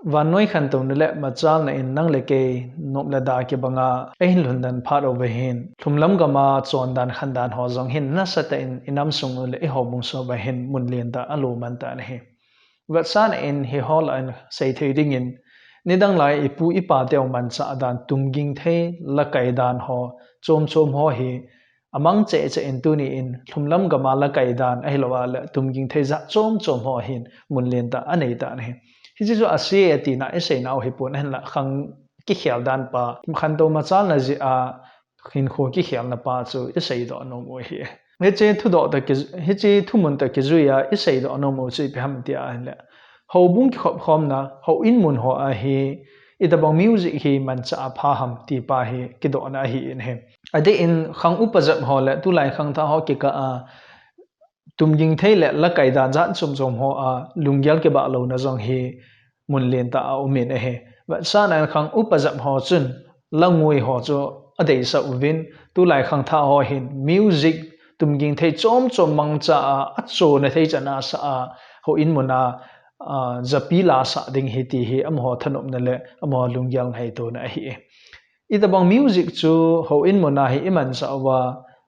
và nói khăn tông nile mà chal na in nang leke nộp là đa cái banga ein lundan part over hin thum lam gama chon dan khan dan ho jong hin na sata in inam sung le ho bung so ba hin mun lien ta alu man ta ne và san in he hol an say thei ding in nidang lai ipu ipa teo man cha dan tumging the la kai dan ho chom chom ho hi amang che che in tu ni in thum lam gama la kai dan ai lawa la tumging the za chom chom ho hin mun lien ta anei ta ne hi chu asia ti na ese nau hi pon hen la khang ki khial dan pa khan to ma chal na ji a hin kho ki khial na pa chu ese do no mo hi he che thu do ta ki he che thu mun ta ki zu ya ese do no mo chu pham ti a la ho bung ki khop khom na ho in mun ho a hi itobang music hi manchah pha ham ti pa hi ki do na hi in he ade in khang upajap ho la tu lai khang tha ho ki ka a tumging theile la kai dan jan chum chom ho a lungyal ke ba lo na jong hi mun len ta a umin a he wa san an khang upajap ho chun langui ho cho adei sa uvin tu lai khang tha ho hin music tumging thei chom chom mangcha a cho na thei chana sa a ho in muna zapila sa ding hi ti hi am ho thanom na le am ho lungyal hai to na hi itobang music chu ho in muna hi iman sa wa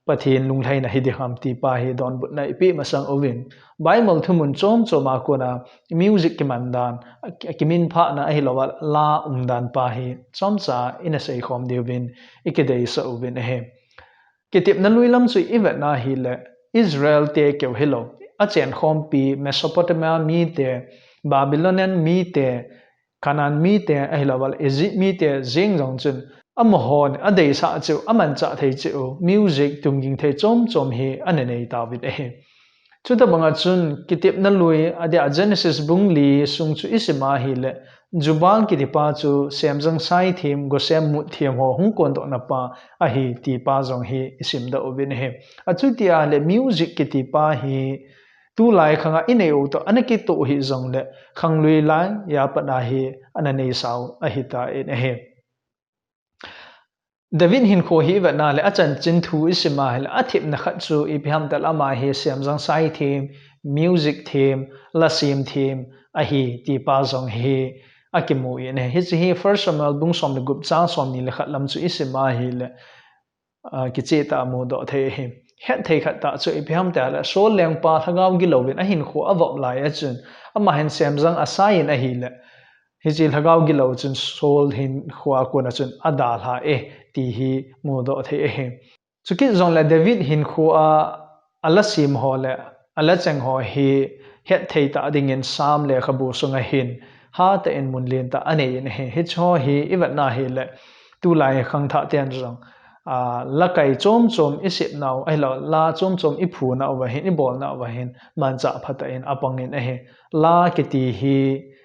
pathin lunglai na hi de ham ti pa hi don but nai pi masang ovin bible thumun chom choma ko na music ki mandan kimin pha na hi lawa la umdan pa hi chomcha ina sei khom devin ikidei sa ovin he kitip na luilam chu event na hi le israel te ke hello a chen khom pi mesopotamia mi te babylonian mi te Canaan mi te ai lawal Egypt mi te zeng jong chun amahon adei sa chu aman cha thei chu music tumging thei chom chom hi anenei tawit he chuta banga chun kitip na lui adia genesis bungli sung chu isima hi le jubang kitipa chu semjang sai thim go sem mu thiam ho hung kon do na pa a hi ti pa jong hi isim da obin he achutia le music kitipa hi tu lai khanga ineu to anaki to hi jong le khang lui lai ya pa na hi ananei sau a hi ta in he David hin kho hi va na le achan chin thu isima le athip na khat chu ipham tal ama hi semjang sai theme music theme lasim theme a hi ti pa jong hi akimu in he hi first samuel bung som le gup cha som ni le khat lam chu isima hi le ki che ta mu do the hi het thei khat ta chu ipham ta la so leng pa thagaw gi lovin a hin kho awop lai a chun ama hen semjang asai in a hi le hi chi thagaw gi lo chun sol hin khwa ko na chun adal ha ti hi mu do the he chuki zong la david hin khu a alasim ho le alacheng ho hi het thei ta ding in sam le khabu sunga hin ha ta en mun len ta ane in he hi cho hi iwat na hi le tu lai khang tha tian rong la kai chom chom isip naw ai la chom chom i phu na wa hin i bol na wa hin mancha phata in apang in he la ki ti hi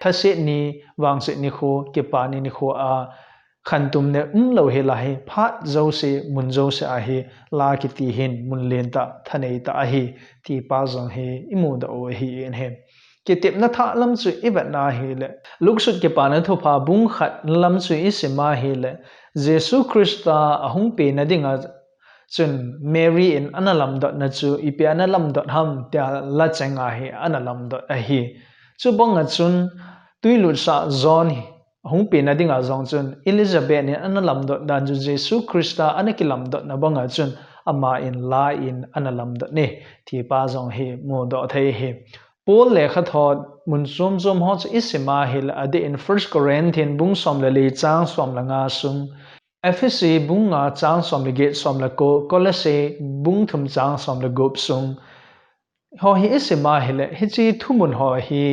thase ni wangse ni kho ke pa ni kho a khan tum ne lo he la he phat zo se mun zo se a hi la ki ti hin mun len ta thanei ta a hi ti pa zong he imu da o hi in he ke tep na tha lam chu ibat na hi le luksut ke pa na tho pha bung khat lam chu isima hi le jesu christa ahung pe na dinga chun mary in analam dot na chu ipe analam dot ham tia la chenga hi analam dot a hi chu bong a chun tuilu sa zon hung pe na dinga zong chun elizabeth in analam dot dan ju jesu christa anakilam dot na banga chun ama in la in analam dot ne thi pa zong hi mo do thei hi Paul le khathot mun som som ho isima hil ade in 1 Corinthians bung som le le chang som la nga sung FSC bung nga chang som le ge som la ko Colossae bung thum chang som le gop sung ho hi isima hil hi chi thumun ho hi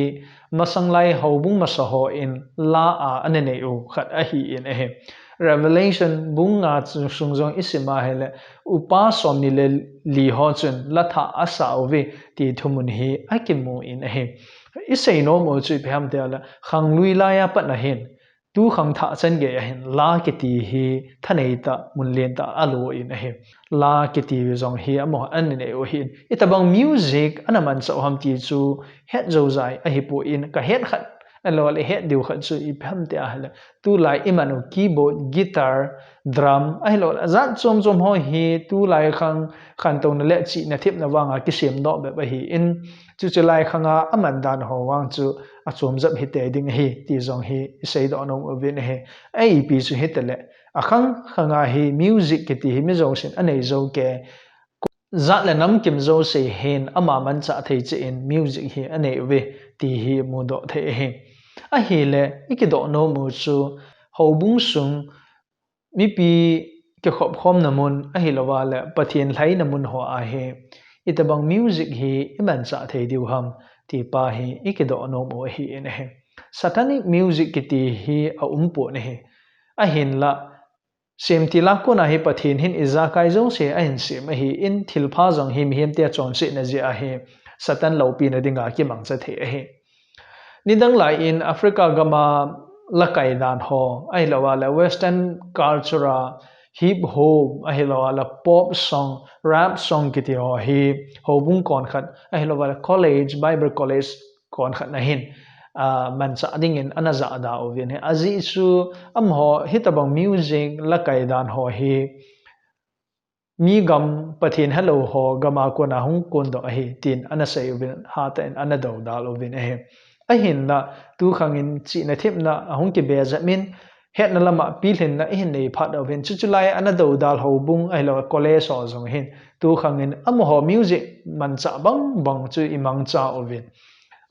masang lai ho bung masa ho in la a anene u khat a hi in he Revelation bung nga sung jong isima hele upa som ni le li ho chun la tha asa ove ti thumun hi akimu in he isei no mo chu pham te la khang lui la ya pat na hin tu khang tha chen ge hin la ki ti hi thanei ta mun len ta alo in he la ki ti jong hi amo an ne o hin itabang music anaman so ham ti chu het zo zai a hi po in ka het khat alo le het diu khat chu i pham te a tu lai imanu keyboard guitar drum ai lo zat chom ho hi tu lai khan to na le chi na thip na wanga ki sem do be hi in chu lai khanga aman dan ho wang chu a chom zap hi te ding hi ti zong hi sei do no ovin he ai pi chu hitale khanga hi music ki ti hi mi zo sin anei zo ke zat le nam kim zo se hen ama man cha thei che in music hi anei ve ti hi mu do the he a hi le ikido no mu chu ho bung sung mi pi ke khop khom namun a hi lawa le pathian hlai namun ho a he itobang music hi iman cha thei diu ham ti pa hi ikido no mo hi in he satanic music ki ti hi a umpo ne he a hin la sem ti la ko na hi pathian hin iza kai zo se a hin sem hi in thil pha jong him hem te chon se na je a he satan lo pi na dinga ki mang cha the a he nidang lai in Africa gama lakai dan ho ai lawa la western culture hip hop ai lawa la pop song rap song kiti ho hi ho bung kon khat ai lawa la college bible college kon khat na hin man cha ding in anaza da ovin he azi su am ho hitabang music lakai dan ho hi mi gam pathin hello ho gama ko na hung kon do hi tin anasai ovin ha ta in anado dal ovin he a hin na tu khangin chi na thip na ahung ki be zamin het na lama pi hlen na hin nei phat of hin chuchulai anado dal ho bung ai lo college so jong hin tu khangin amho music man cha bang chu imang cha ovin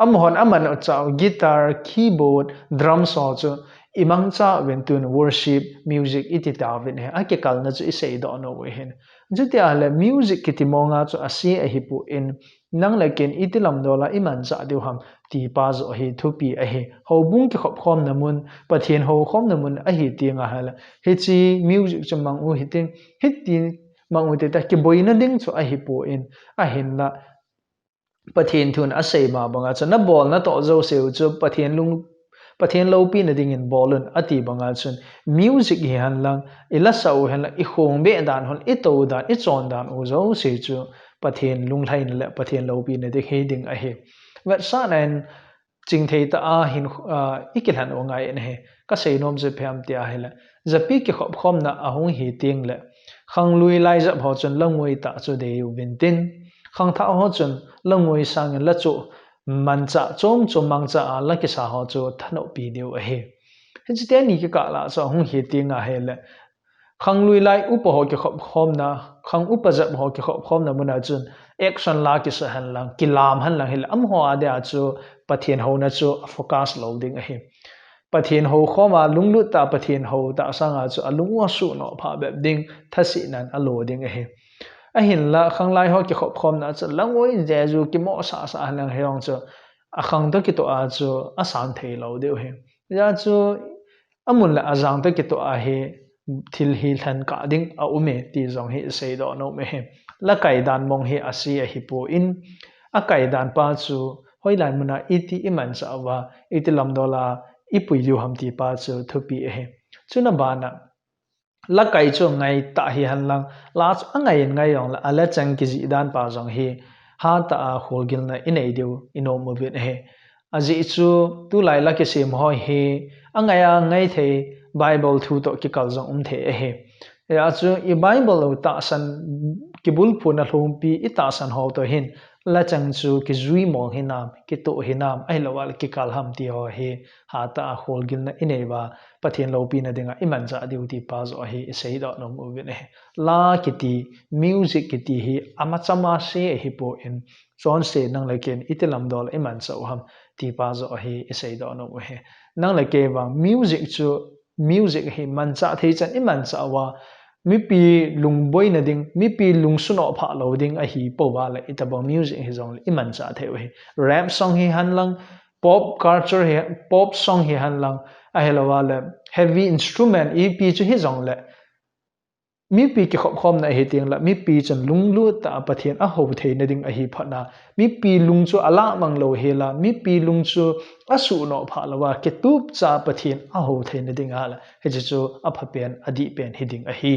amhon aman cha guitar keyboard drum so chu imang cha wen tun worship music itita vin he a ke kal na chu isei do no we hin jutia le music kitimonga chu asi a hi pu in nang la ken itilam dola iman cha diu ham ti pa zo hi thupi a hi ho bung ki khop khom namun pathian ho khom namun a hi tinga hala hi chi music chamang u hitin hitin mang u te ta ki boina ding chu a hi pu in a hin la pathian thun a sei ma banga chu na bol na to zo seu chu pathian lo pi na ding in bolun ati banga chun music hi han lang ila sau han la i khong be dan hon i to dan i chon dan u zo se chu pathian lung lai na la pathian lo pi na de he ding a he wat sa nan ching thei ta a hin ikilan o ngai en he ka sei nom je pham tia he la zapi ki khop khom na ahung hi ting le khang lui lai za bho chun langoi ta chu de yu bin tin khang tha ho chun langoi sang la chu mancha chom mangcha la ki sa ho chu thano pi deu a he hechite ni ki ka la so hung hi tinga he le khang lui lai upo ho ki khop khom na khang upa za ho ki khop khom na muna chun action la ki sa han lang ki lam han lang hil am ho ade a chu pathian ho na chu focus lo ding a he pathian ho khoma lunglu ta pathian ho ta sanga chu alungwa su no pha be ding thasi nan alo ding a he a hin la khang lai ho ki khop khom na chu langoi jeju ki mo sa lang heong chu a khang to ki to a chu a san thei lo deu he ya chu amun la azang to ki to a he thil hi than ka ding a ume ti zong hi sei do no me he la kai dan mong hi asi a hi po in a kai dan pa chu hoilan muna iti iman cha wa iti lam dola ipui liu ham ti pa chu thupi he chuna bana la kai chu ngai ta hi han lang la chu angai ngai yong la ala chang ki ji dan pa jong hi ha ta a holgil na inei deu inom mo bit he aji chu tu lai la ki sim ho hi angaya ngai thei bible thu to ki kal jong the he ya chu I bible ta san ki bul phu na hlum pi I ta san ho to hin la chang chu ki zui mo hinam ki to hinam ai lawal ki kal ham ti ho he ha ta holgil na inei ba pathian lo pi na dinga iman ja diu ti pa zo hi sei do no mu ne la ki ti music ki ti hi ama chama se hi po in chon se nang la ken itilam dol iman so ham ti pa zo hi sei do no mu he nang la ke ba music hi man cha thei chan iman cha wa mi pi lung boy na ding mi pi lung suno pha lo ding a hi po wa la itaba music hi zong iman cha theu hi rap song hi han lang pop culture hi pop song hi han lang a helwa la heavy instrument e pi chu hi zong la mi pi ki khop khom na hi ting la mi pi chan lung lu ta pathian a ho thei na ding a hi phana mi pi lung chu ala mang lo he la mi pi lung chu asu no pha lawa ke tup cha pathian a ho thei na ding ala he chu a pha pen adi pen hi ding a hi